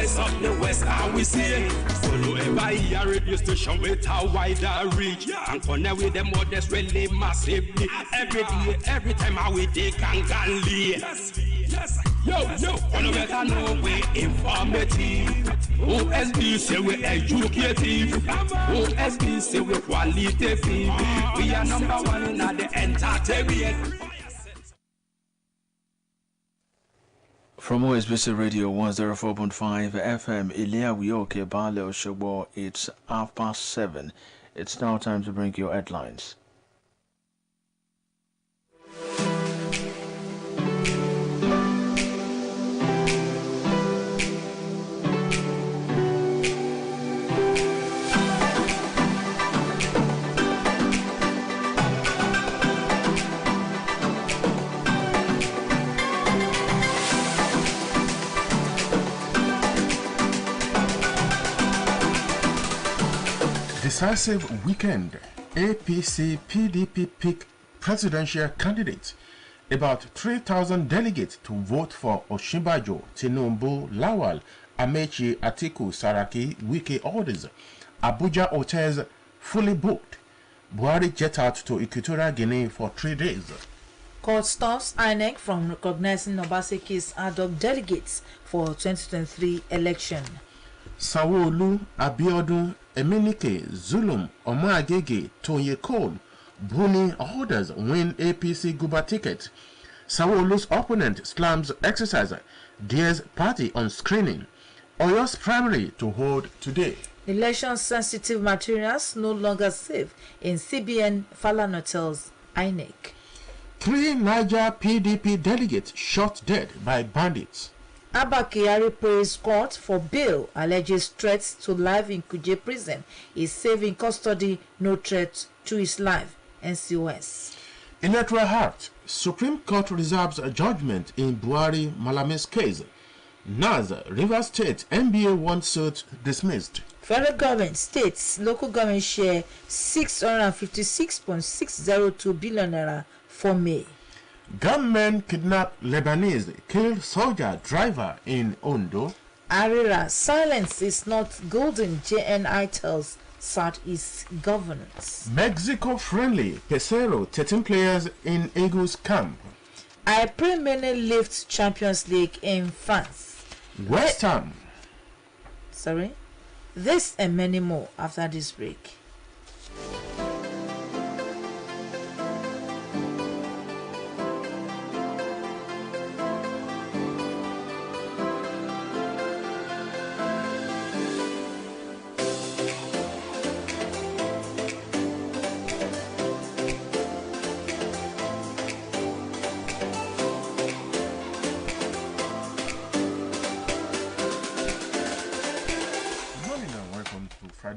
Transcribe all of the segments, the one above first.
voice of the West, and we see follow every radio station with a wider reach and connect with them others really massively. Every day, every time I we take and lead. Yes, yo, on better know we informative. OSBC we educative. OSBC we qualitative. We are number one in the entertainment. From OSBC Radio 104.5 FM, Ilya Wioke Bale Oshogbo, it's 7:30. It's now time to bring you headlines. Decisive weekend. APC PDP pick presidential candidates. About 3,000 delegates to vote for Osinbajo, Tinubu, Lawal, Amechi, Atiku, Saraki, Wike orders. Abuja hotels fully booked. Buhari jet out to Equatorial Guinea for 3 days. Court stops INEC from recognizing Obaseki's ad hoc delegates for 2023 election. Sanwo-Olu, Abiodun, Emenike, Zulum, Omoagege, Toye Cole, Buni orders win APC Guba ticket. Sanwo-Olu's opponent slams exerciser, dares party on screening. Oyo's primary to hold today. Election-sensitive materials no longer safe in CBN Falan Hotels, INEC. 3 Niger PDP delegates shot dead by bandits. Abba Kyari praised court for bail, alleges threats to life in Kuje prison. Is safe in custody, no threat to his life. NCOS. Electoral Heart. Supreme Court reserves a judgment in Buhari Malame's case. NAS, Rivers State, NBA 1 suit dismissed. Federal government, states, local government share 656.602 billion naira for May. Gunmen kidnap Lebanese, kill soldier driver in Ondo. Arira, silence is not golden, JNI tells Southeast governance. Mexico friendly, Pesero, 13 players in Eagles camp. I pray many lift Champions League in France. West Ham. This and many more after this break.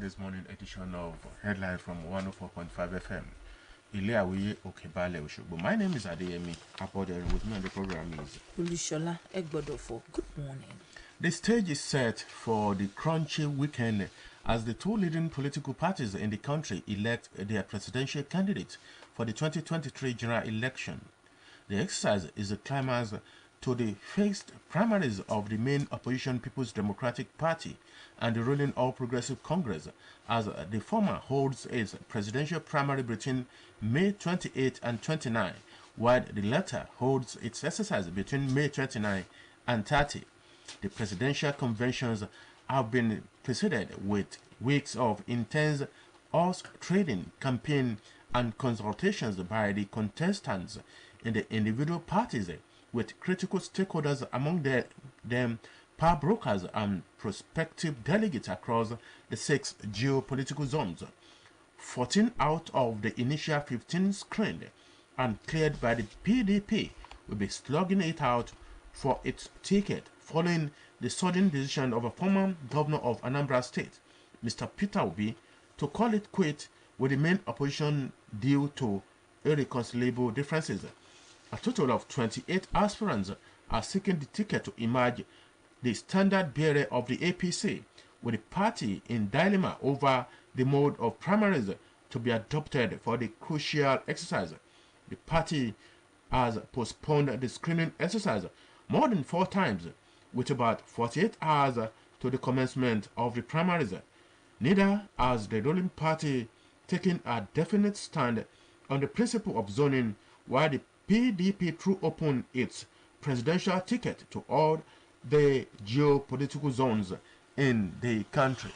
This morning edition of Headline from 104.5 FM. Ilé Okebale Oshogbo. My name is Adeyemi Apode, and with me on the program is Ulushola Egbodofo. Good morning. The stage is set for the crunchy weekend as the 2 leading political parties in the country elect their presidential candidate for the 2023 general election. The exercise is a climax to the fixed primaries of the main opposition People's Democratic Party and the ruling All Progressive Congress, as the former holds its presidential primary between May 28 and 29, while the latter holds its exercise between May 29 and 30. The presidential conventions have been preceded with weeks of intense horse trading, campaign, and consultations by the contestants in the individual parties, with critical stakeholders among them power brokers and prospective delegates across the 6 geopolitical zones. 14 out of the initial 15 screened and cleared by the PDP will be slugging it out for its ticket following the sudden decision of a former governor of Anambra State, Mr. Peter Obi, to call it quit with the main opposition due to irreconcilable differences. A total of 28 aspirants are seeking the ticket to emerge the standard bearer of the APC, with the party in dilemma over the mode of primaries to be adopted for the crucial exercise. The party has postponed the screening exercise more than 4 times, with about 48 hours to the commencement of the primaries. Neither has the ruling party taken a definite stand on the principle of zoning, while the PDP threw open its presidential ticket to all the geopolitical zones in the country.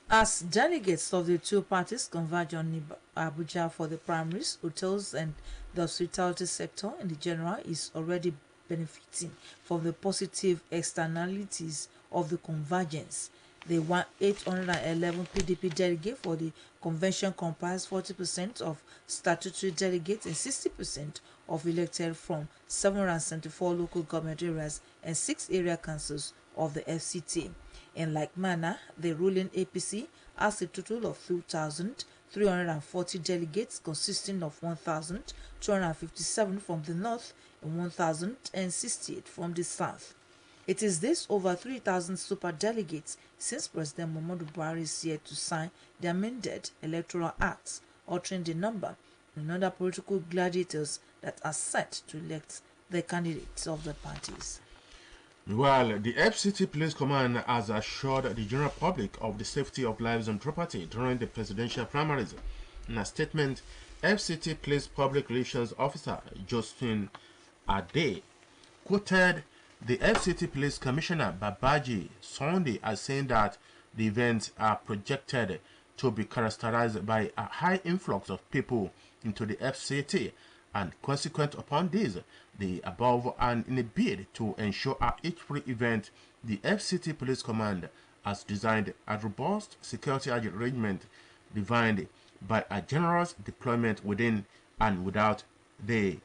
As delegates of the two parties converge on Abuja for the primaries, hotels and the hospitality sector in the general is already benefiting from the positive externalities of the convergence. The 811 PDP delegates for the convention comprise 40% of statutory delegates and 60% of elected from 774 local government areas and 6 area councils of the FCT. In like manner, the ruling APC has a total of 2,340 delegates consisting of 1,257 from the north and 1,068 from the south. It is this over 3,000 super delegates since President Muhammadu Buhari is yet to sign the amended Electoral Act, altering the number and other political gladiators that are set to elect the candidates of the parties. Meanwhile, the FCT Police Command has assured the general public of the safety of lives and property during the presidential primaries. In a statement, FCT Police Public Relations Officer Josephine Ade quoted the FCT Police Commissioner Babaji Sunday as saying that the events are projected to be characterized by a high influx of people into the FCT, and consequent upon this, the above, and in a bid to ensure at each free event, the FCT Police Command has designed a robust security arrangement defined by a generous deployment within and without the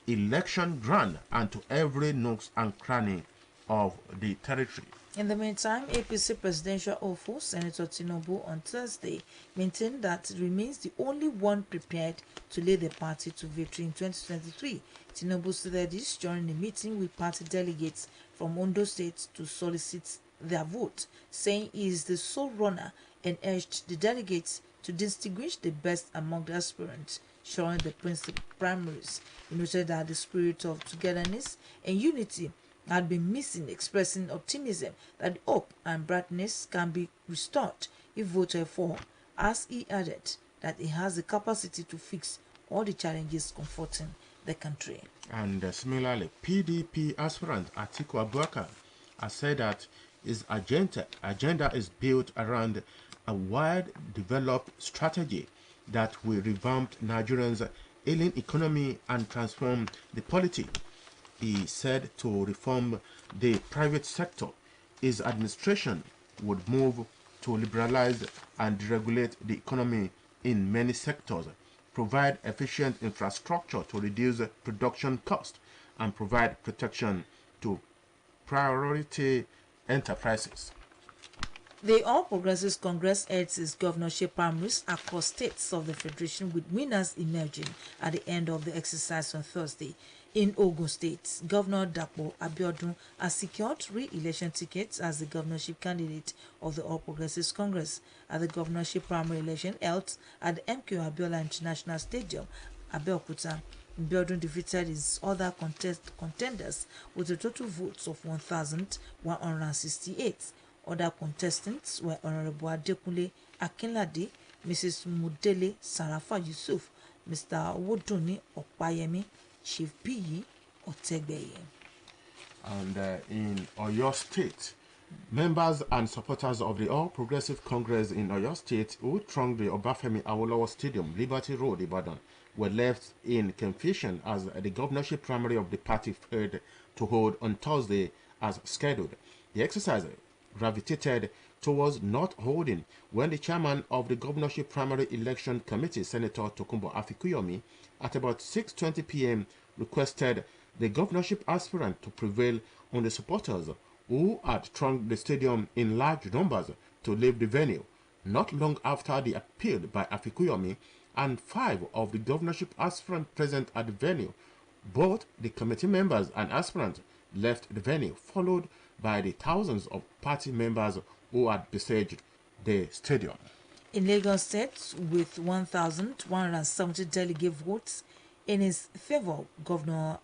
election ground and to every nook and cranny of the territory. In the meantime, APC presidential hopeful Senator Tinubu on Thursday maintained that it remains the only one prepared to lead the party to victory in 2023. Tinubu said this during a meeting with party delegates from Ondo State to solicit their vote, saying he is the sole runner and urged the delegates to distinguish the best among the aspirants during the principal primaries. He noted that the spirit of togetherness and unity had been missing, expressing optimism that the hope and brightness can be restored if voted for, as he added that he has the capacity to fix all the challenges confronting the country. And similarly, PDP aspirant Atiku Abubakar has said that his agenda is built around a wide-developed strategy that will revamp Nigerians' ailing economy and transform the polity. He said to reform the private sector, his administration would move to liberalize and deregulate the economy in many sectors, provide efficient infrastructure to reduce production costs, and provide protection to priority enterprises. The All Progressives Congress held its governorship primaries across states of the Federation, with winners emerging at the end of the exercise on Thursday. In Ogun State, Governor Dapo Abiodun has secured re-election tickets as the governorship candidate of the All Progressives Congress at the governorship primary election held at the MK Abiola International Stadium, Abeokuta. Abiodun defeated his other contenders with a total votes of 1,168. Other contestants were Honorable Adekunle Akinlade, Mrs. Mudele Sarafa Yusuf, Mr. Woduni Opayemi, Chief P. Otegbeye. And in Oyo State, members and supporters of the All Progressive Congress in Oyo State who thronged the Obafemi Awolowo Stadium, Liberty Road, Ibadan, were left in confusion as the governorship primary of the party failed to hold on Thursday as scheduled. The exercise gravitated towards not holding when the chairman of the governorship primary election committee, Senator Tokunbo Afikuyomi, at about 6:20 p.m. requested the governorship aspirant to prevail on the supporters who had thronged the stadium in large numbers to leave the venue. Not long after the appeal by Afikuyomi and 5 of the governorship aspirants present at the venue, both the committee members and aspirants left the venue, followed by the thousands of party members who had besieged the stadium. In Lagos State, with 1,170 delegate votes in his favor, Governor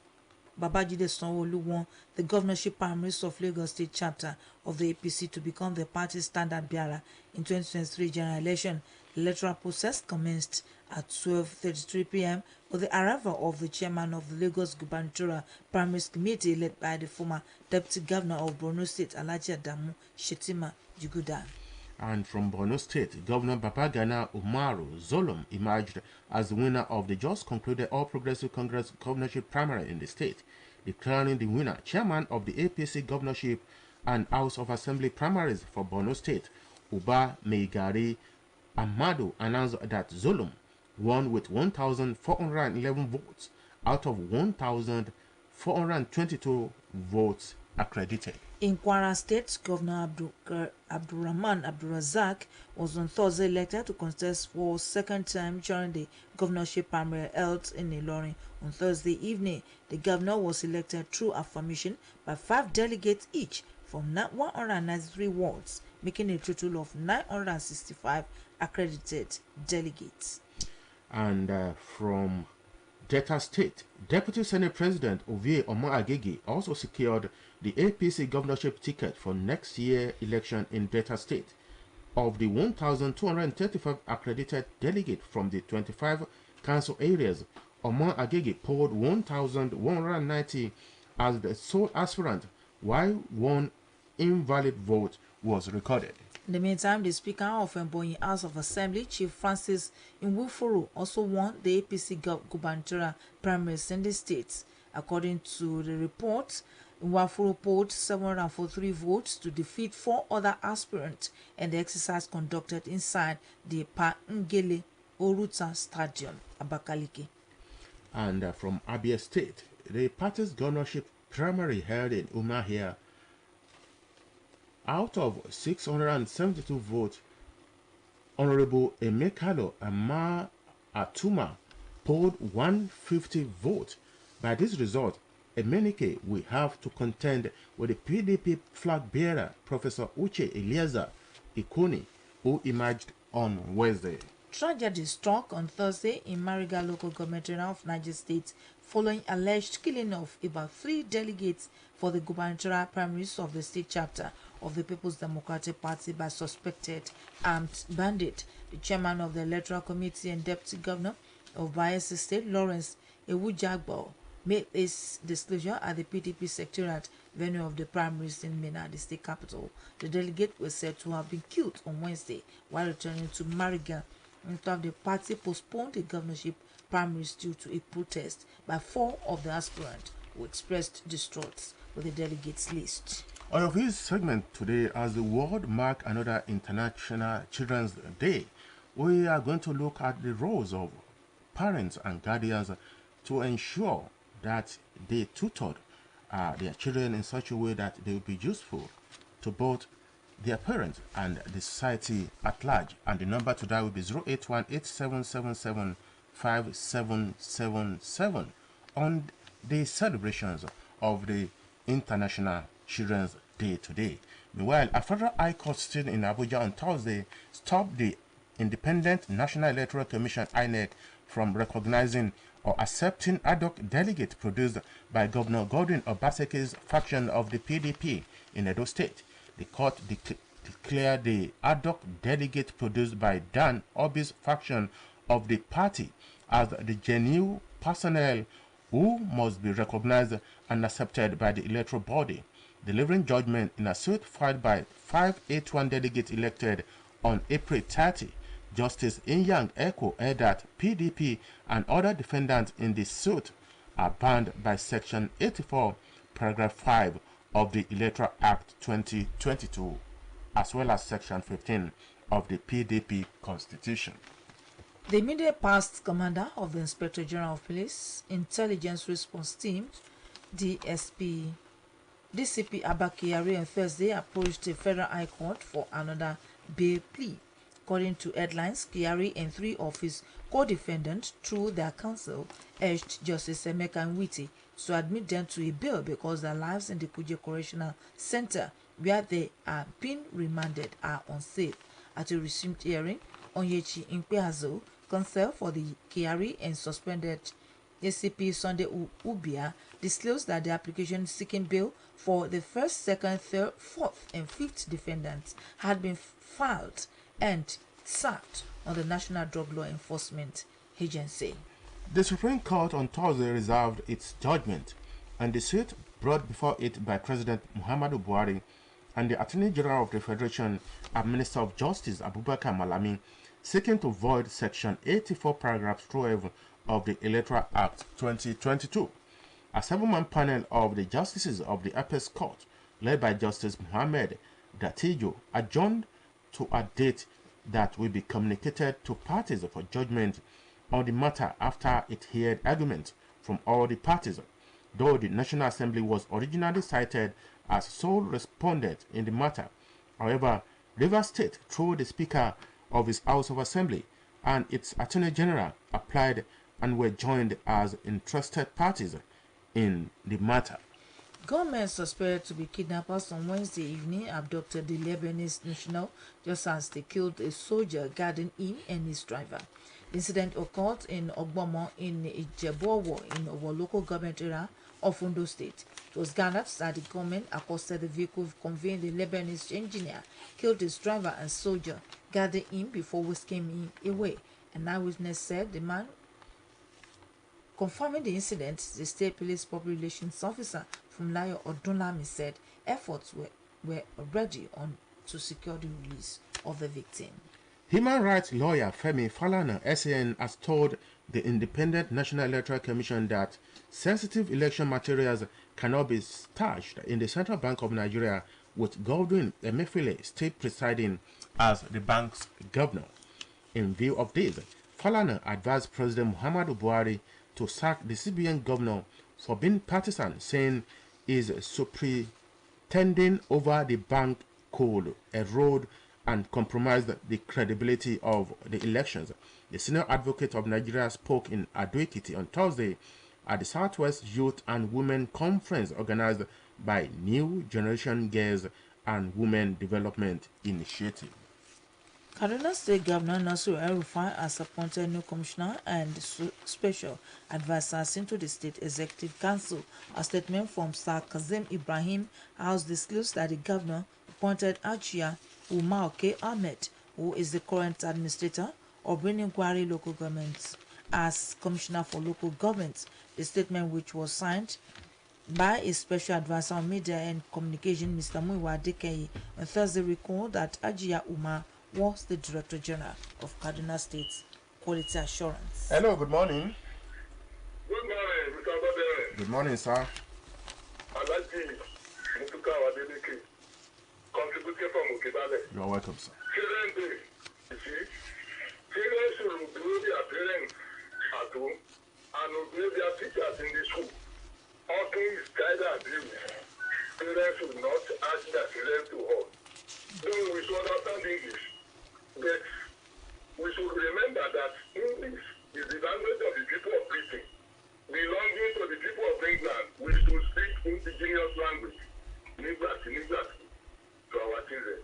Babajide Sanwo-Olu won the governorship primaries of Lagos State chapter of the APC to become the party's standard bearer in 2023 general election. The electoral process commenced at 12:33 p.m. with the arrival of the chairman of the Lagos Gubernatorial Primaries Committee led by the former Deputy Governor of Borno State, Alhaji Adamu Shetima Jiguda. And from Borno State, Governor Babagana Umaru Zulum emerged as the winner of the just concluded All Progressive Congress governorship primary in the state, declaring the winner chairman of the APC governorship and House of Assembly primaries for Borno State. Uba Meigari Amadu announced that Zulum won with 1,411 votes out of 1,422 votes accredited. In Kwara State, Governor Abdurrahman Abdulrazak was on Thursday elected to contest for a second time during the governorship primary held in Ilorin on Thursday evening. The governor was elected through affirmation by 5 delegates each from 193 wards, making a total of 965 accredited delegates. And from Delta State, Deputy Senate President Ovie Omo-Agege also secured the APC governorship ticket for next year's election in Delta State. Of the 1,235 accredited delegates from the 25 council areas, Omo-Agege polled 1,190 as the sole aspirant, while one invalid vote was recorded. In the meantime, the Speaker of Mbonyi House of Assembly, Chief Francis Nwufuru, also won the APC gubernatorial primaries in the state. According to the report, Nwufuru polled 743 votes to defeat 4 other aspirants, and the exercise conducted inside the Pa Ngele Oruta Stadium, Abakaliki. And from Abia State, the party's governorship primary held in Umahia. Out of 672 votes, Honorable Emekalo Ama Atuma polled 150 votes. By this result, Emenike will have to contend with the PDP flag bearer, Professor Uche Eliezer Ikoni, who emerged on Wednesday. Tragedy struck on Thursday in Mariga local government area of Niger State following alleged killing of about 3 delegates for the gubernatorial primaries of the state chapter of the People's Democratic Party by suspected armed bandit. The chairman of the Electoral Committee and Deputy Governor of Bayelsa State, Lawrence Ewujagbo, made this disclosure at the PDP secretariat venue of the primaries in Minna, the state capital. The delegate was said to have been killed on Wednesday while returning to Mariga after the party postponed the governorship primaries due to a protest by 4 of the aspirants who expressed distrust with the delegates list. On of his segment today, as the world marks another International Children's Day, we are going to look at the roles of parents and guardians to ensure that they tutor their children in such a way that they will be useful to both their parents and the society at large. And the number to dial will be 081-8777-5777 on the celebrations of the International Children's Day today. Meanwhile, a federal high court sitting in Abuja on Thursday stopped the Independent National Electoral Commission (INEC) from recognizing or accepting ad hoc delegate produced by Governor Godwin Obaseki's faction of the PDP in Edo State. The court declared the ad hoc delegate produced by Dan Obi's faction of the party as the genuine personnel who must be recognized and accepted by the electoral body, delivering judgment in a suit filed by 581 delegates elected on April 30. Justice Inyang Eko held that PDP and other defendants in the suit are banned by Section 84, Paragraph 5 of the Electoral Act 2022, as well as Section 15 of the PDP Constitution. The immediate past commander of the Inspector General of Police Intelligence Response Team, DCP Abakari, on Thursday approached the Federal High Court for another bail plea. According to headlines, Kyari and 3 of his co-defendants, through their counsel, urged Justice Emeka Nwite to admit them to a bail because their lives in the Kuje Correctional Center, where they are being remanded, are unsafe. At a resumed hearing, Onyechi Nkpeazu, counsel for the Kyari and suspended ACP Sunday Ubia, disclosed that the application seeking bail for the first, second, third, fourth, and fifth defendants had been filed and served on the National Drug Law Enforcement Agency. The Supreme Court on Thursday reserved its judgment, and the suit brought before it by President Muhammadu Buhari and the Attorney General of the Federation and Minister of Justice Abubakar Malami, seeking to void Section 84, Paragraph 12 of the Electoral Act 2022. A 7-man panel of the justices of the Apex Court, led by Justice Muhammad Datijo, adjourned to a date that will be communicated to parties for judgment on the matter after it heard arguments from all the parties. Though the National Assembly was originally cited as sole respondent in the matter, however, Rivers State, through the Speaker of its House of Assembly and its Attorney General, applied and were joined as interested parties in the matter. Gunmen suspected to be kidnappers on Wednesday evening abducted the Lebanese national just as they killed a soldier guarding him and his driver. The incident occurred in Ogbomo in Ijebu-Owo in our local government area of Ondo State. It was gathered that the gunmen accosted the vehicle conveying the Lebanese engineer, killed his driver and soldier, guarding him before whisking him away. An eyewitness said the man. Confirming the incident, the state police public relations officer from Layo Odunlami said efforts were already on to secure the release of the victim. Human rights lawyer Femi Falana, SAN, has told the Independent National Electoral Commission that sensitive election materials cannot be stashed in the Central Bank of Nigeria, with Godwin Emefiele still presiding as the bank's governor. In view of this, Falana advised President Muhammadu Buhari to sack the CBN governor for being partisan, saying his superintending over the bank could erode and compromise the credibility of the elections. The senior advocate of Nigeria spoke in Ado-Ekiti on Thursday at the Southwest Youth and Women Conference organized by New Generation Girls and Women Development Initiative. Kaduna State Governor Nasir El-Rufai has appointed new commissioner and special advisors into the State Executive Council. A statement from Sir Kazim Ibrahim House disclosed that the governor appointed Ajia Umaoke Ahmed, who is the current administrator of Birnin Gwari local government, as commissioner for local government. The statement, which was signed by a special advisor on media and communication, Mr. Muiwa Adekeye, on Thursday, recalled that Ajia Umar was the Director General of Kaduna State Quality Assurance. Hello, good morning. Good morning, Mr. Badere. Good morning, sir. Alaji Mutuka Wadeleke, contributor from Ukibale. You are welcome, sir. Children Day, you see, children should do their parents at home and obey their teachers in the school. All things guide and abuse. Parents should not ask their children to hold. Though we should understand English, but we should remember that English is the language of the people of Britain. Belonging to the people of England, we should speak indigenous language, Nigba to our children.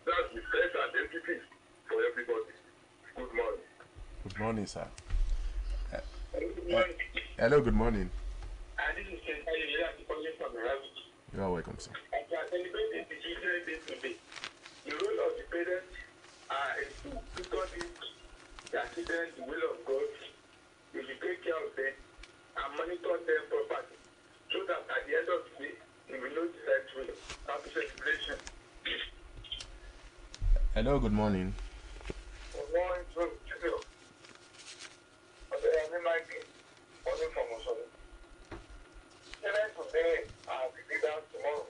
That's the first identity for everybody. Good morning. Good morning, sir. Good morning. Hello, good morning. This is calling from the house. You are welcome, sir. As we are celebrating the Children's Day today, the role of the parents is to study their children the will of God, they should take care of them and monitor them properly, so that at the end of the day, they will know the right way. Happy celebration. Hello, good morning. Good morning to you. Morning from Osoro. Children today are the leaders tomorrow.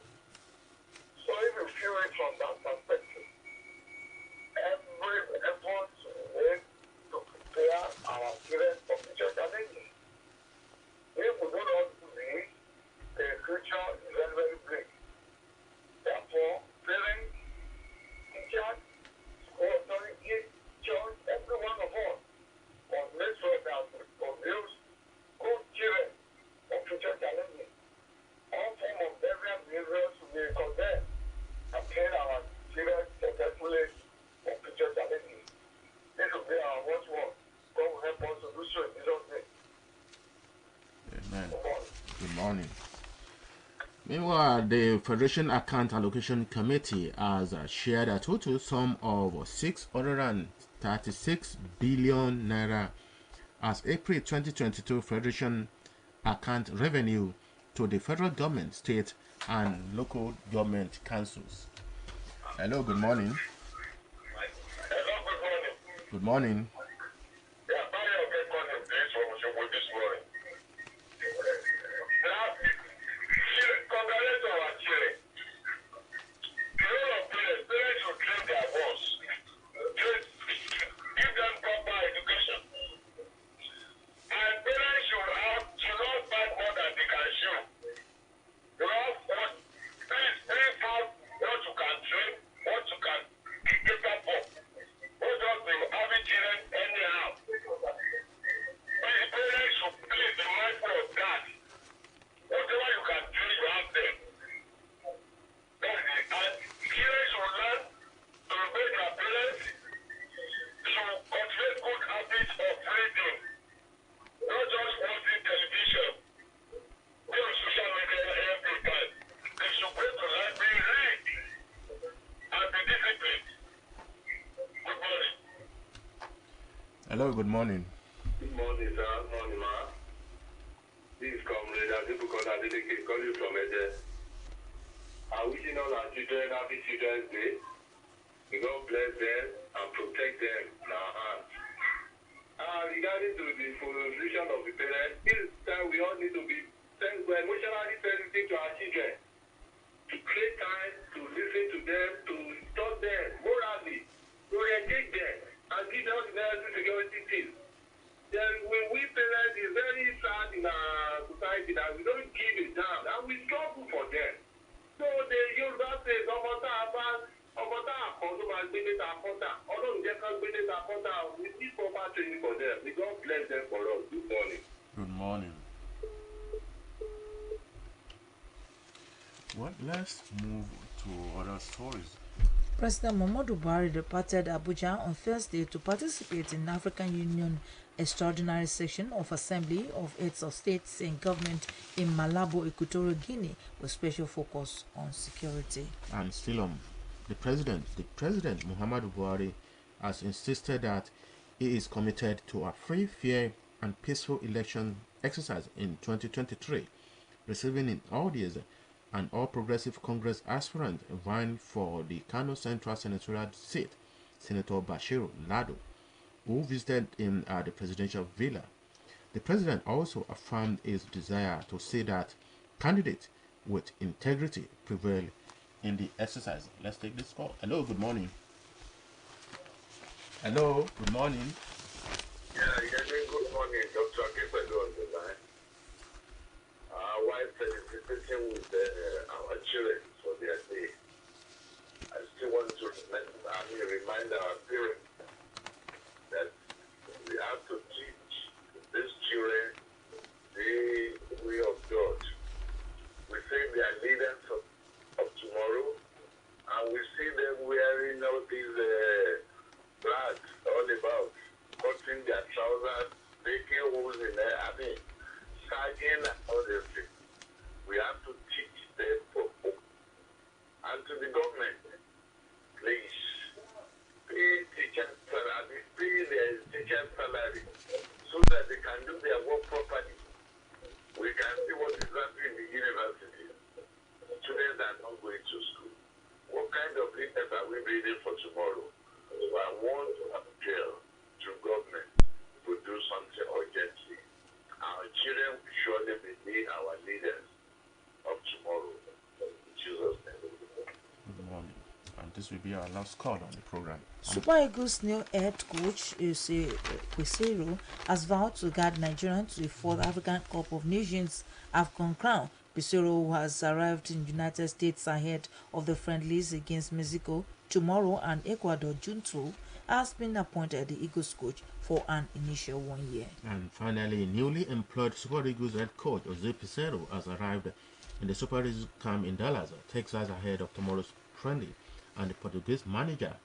So if you feel it from that perspective, every effort to prepare our children for future challenges. If we do not do this, the future is very, very bleak. Therefore, parents, teachers, school Meanwhile, the Federation Account Allocation Committee has shared a total sum of 636 billion naira as April 2022 Federation Account revenue to the federal government, state, and local government councils. Hello, good morning. Hello, good morning. Good morning. Yeah, Mario get calling this from Osogbo this morning. Now, congratulations on our children. The role of parents should train their boss. Give them proper education. And parents should not buy more than they can show. You know, please have what you can train, what you can cater for. What just be having children anyhow. Parents should please be mindful of that. Whatever you can do, you have them. That's it. And children should learn to obey their parents, should cultivate good habits of reading, not just watching television, go on social media every time. They should go to library, read, and be disciplined. Good morning. Hello, good morning. Good morning, sir. Good morning, ma. This is Comrade Adebukola Adeleke calling you from Ede. I'm wishing all our children happy Children's Day. May God bless them and protect them in our hands. Regarding to the position of the parents, this time we all need to be emotionally sensitive to our children. To create time to listen to them, to talk them morally, to engage them, and give them the necessary security things. Then when we parents, it's very sad in our society that we don't give a damn, and we struggle for them. So the Yoruba says, we need proper training for them. May God bless them for us. Good morning. Good morning. Well, let's move to other stories. President Muhammadu Buhari departed Abuja on Thursday to participate in African Union Extraordinary Session of Assembly of Heads of States and Government in Malabo, Equatorial Guinea, with special focus on security. And still on the president Muhammadu Buhari has insisted that he is committed to a free, fair, and peaceful election exercise in 2023, receiving in audience an All Progressive Congress aspirant vying for the Kano Central Senatorial seat, Senator Bashiru Lado, who visited him at the presidential villa. The president also affirmed his desire to see that candidates with integrity prevail in the exercise. Let's take this call. Hello, good morning. Hello, good morning. Good morning, Dr. Kepelu on the line. While felicitating with our children for their day, I still want to remind our parents that we have to teach these children the way of God. We say they are leaders of tomorrow, and we see them wearing all these flags all about, cutting their trousers, making holes in their, sagging and all these things. We have to teach them for hope. And to the government, please, pay teachers' salary, pay their teachers' salary, so that they can do their work properly. We can see what is happening in the university. Students are not going to school. What kind of leaders are we building for tomorrow? So I want to appeal to government to do something urgently. Our children will surely be our leaders of tomorrow. In Jesus' name. Good morning. And this will be our last call on the program. Super Eagles' new head coach, Kwesero, has vowed to guide Nigeria to the fourth African Cup of Nations AFCON crown. Kwesero, who has arrived in the United States ahead of the friendlies against Mexico tomorrow and Ecuador June 2, has been appointed the Eagles coach for an initial 1 year. And finally, newly employed Super Eagles head coach Jose Pizarro has arrived in the Super Eagles camp in Dallas, Texas, ahead of tomorrow's friendly, and the Portuguese manager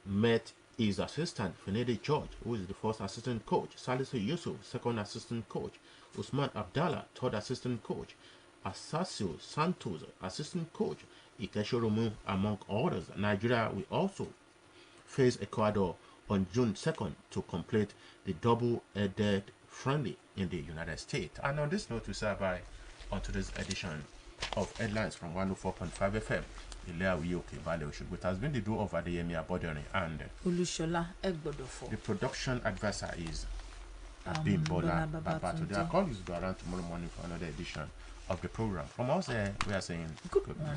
met his assistant Fenede George, who is the first assistant coach, Salisu Yusuf, second assistant coach, Usman Abdallah, third assistant coach, Asasio Santos, assistant coach Ikechoromu, among others. Nigeria will also face Ecuador on June 2nd to complete the double-headed friendly in the United States. And on this note, we say bye on today's edition of Headlines from 104.5 FM. It has been the duo of Adeyemi Abodoni and Ulushola Egbodofo. The production advisor is Abimbola Babatunde. Our call is around tomorrow morning for another edition of the program. From us, we are saying good morning.